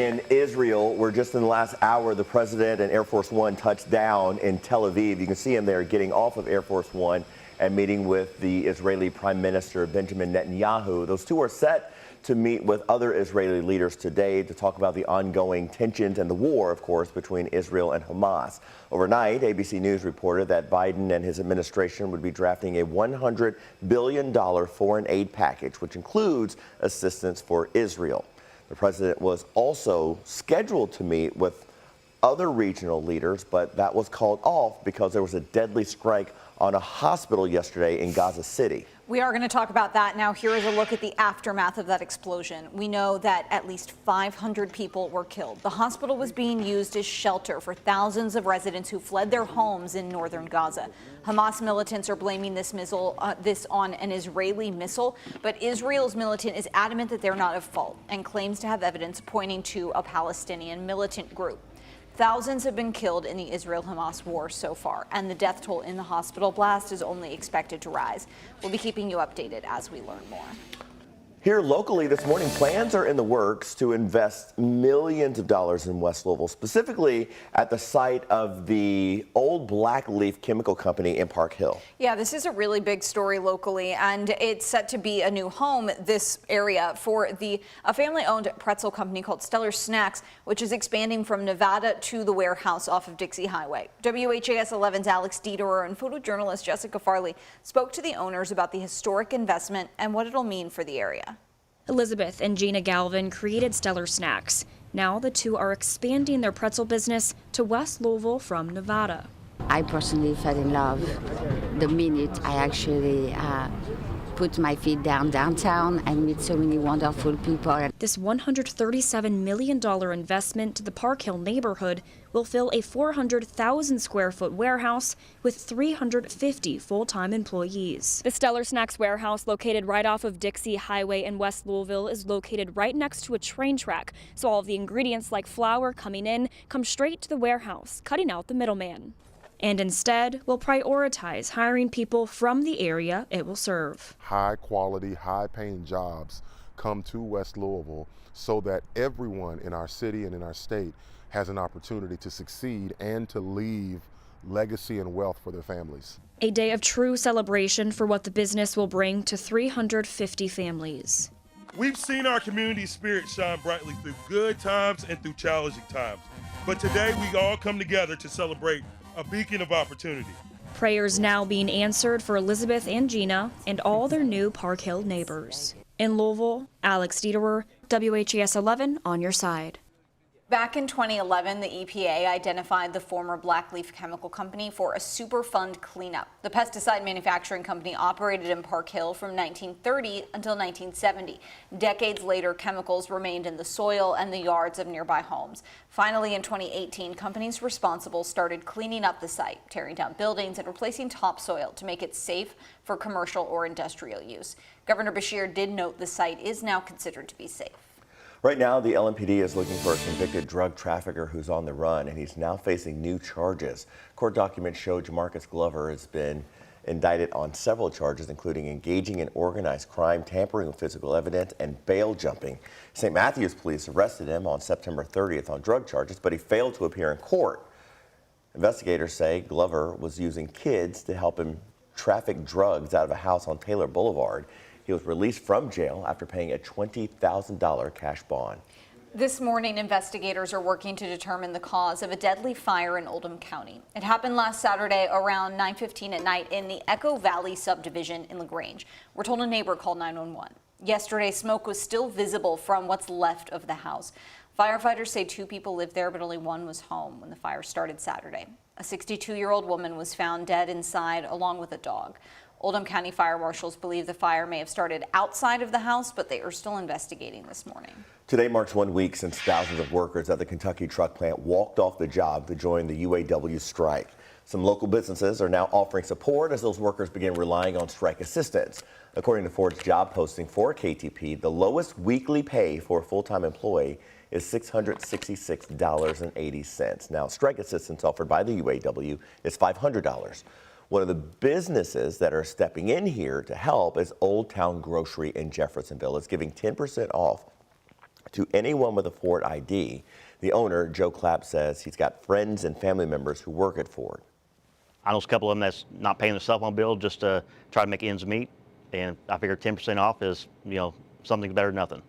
In Israel, where just in the last hour, the president and Air Force One touched down in Tel Aviv. You can see him there getting off of Air Force One and meeting with the Israeli Prime Minister Benjamin Netanyahu. Those two are set to meet with other Israeli leaders today to talk about the ongoing tensions and the war, of course, between Israel and Hamas. Overnight, ABC News reported that Biden and his administration would be drafting a $100 billion foreign aid package, which includes assistance for Israel. The president was also scheduled to meet with other regional leaders, but that was called off because there was a deadly strike on a hospital yesterday in Gaza City. We are going to talk about that now. Here is a look at the aftermath of that explosion. We know that at least 500 people were killed. The hospital was being used as shelter for thousands of residents who fled their homes in northern Gaza. Hamas militants are blaming this on an Israeli missile, but Israel's militant is adamant that they're not at fault and claims to have evidence pointing to a Palestinian militant group. Thousands have been killed in the Israel-Hamas war so far, and the death toll in the hospital blast is only expected to rise. We'll be keeping you updated as we learn more. Here locally this morning, plans are in the works to invest millions of dollars in West Louisville, specifically at the site of the old Blackleaf chemical company in Park Hill. Yeah, this is a really big story locally, and it's set to be a new home, this area, for a family-owned pretzel company called Stellar Snacks, which is expanding from Nevada to the warehouse off of Dixie Highway. WHAS11's Alex Dederer and photojournalist Jessica Farley spoke to the owners about the historic investment and what it'll mean for the area. Elizabeth and Gina Galvin created Stellar Snacks. Now the two are expanding their pretzel business to West Louisville from Nevada. I personally fell in love the minute I actually put my feet downtown and meet so many wonderful people. This $137 million investment to the Park Hill neighborhood will fill a 400,000 square foot warehouse with 350 full-time employees. The Stellar Snacks warehouse, located right off of Dixie Highway in West Louisville, is located right next to a train track. So all of the ingredients like flour coming in come straight to the warehouse, cutting out the middleman. And instead will prioritize hiring people from the area it will serve. High quality, high paying jobs come to West Louisville so that everyone in our city and in our state has an opportunity to succeed and to leave legacy and wealth for their families. A day of true celebration for what the business will bring to 350 families. We've seen our community spirit shine brightly through good times and through challenging times. But today we all come together to celebrate a beacon of opportunity. Prayers now being answered for Elizabeth and Gina and all their new Park Hill neighbors. In Louisville, Alex Dederer, WHAS 11 on your side. Back in 2011, the EPA identified the former Blackleaf chemical company for a Superfund cleanup. The pesticide manufacturing company operated in Park Hill from 1930 until 1970. Decades later, chemicals remained in the soil and the yards of nearby homes. Finally, in 2018, companies responsible started cleaning up the site, tearing down buildings and replacing topsoil to make it safe for commercial or industrial use. Governor Beshear did note the site is now considered to be safe. Right now, the LMPD is looking for a convicted drug trafficker who's on the run, and he's now facing new charges. Court documents show Jamarcus Glover has been indicted on several charges, including engaging in organized crime, tampering with physical evidence, and bail jumping. St. Matthews police arrested him on September 30th on drug charges, but he failed to appear in court. Investigators say Glover was using kids to help him traffic drugs out of a house on Taylor Boulevard. He was released from jail after paying a $20,000 cash bond. This morning, investigators are working to determine the cause of a deadly fire in Oldham County. It happened last Saturday around 9:15 at night in the Echo Valley subdivision in LaGrange. We're told a neighbor called 911. Yesterday, smoke was still visible from what's left of the house. Firefighters say 2 people lived there, but only 1 was home when the fire started Saturday. A 62-year-old woman was found dead inside along with a dog. Oldham County fire marshals believe the fire may have started outside of the house, but they are still investigating this morning. Today marks 1 week since thousands of workers at the Kentucky truck plant walked off the job to join the UAW strike. Some local businesses are now offering support as those workers begin relying on strike assistance. According to Ford's job posting for KTP, the lowest weekly pay for a full-time employee is $666.80. Now, strike assistance offered by the UAW is $500. One of the businesses that are stepping in here to help is Old Town Grocery in Jeffersonville. It's giving 10% off to anyone with a Ford ID. The owner, Joe Clapp, says he's got friends and family members who work at Ford. I know a couple of them that's not paying their cell phone bill just to try to make ends meet, and I figure 10% off is, something better than nothing.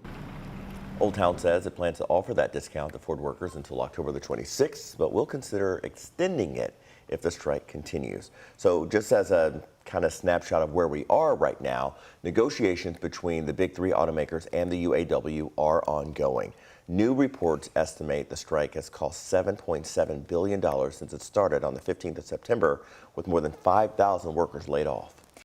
Old Town says it plans to offer that discount to Ford workers until October the 26th, but will consider extending it if the strike continues. So just as a kind of snapshot of where we are right now, negotiations between the big three automakers and the UAW are ongoing. New reports estimate the strike has cost $7.7 billion since it started on the 15th of September, with more than 5,000 workers laid off.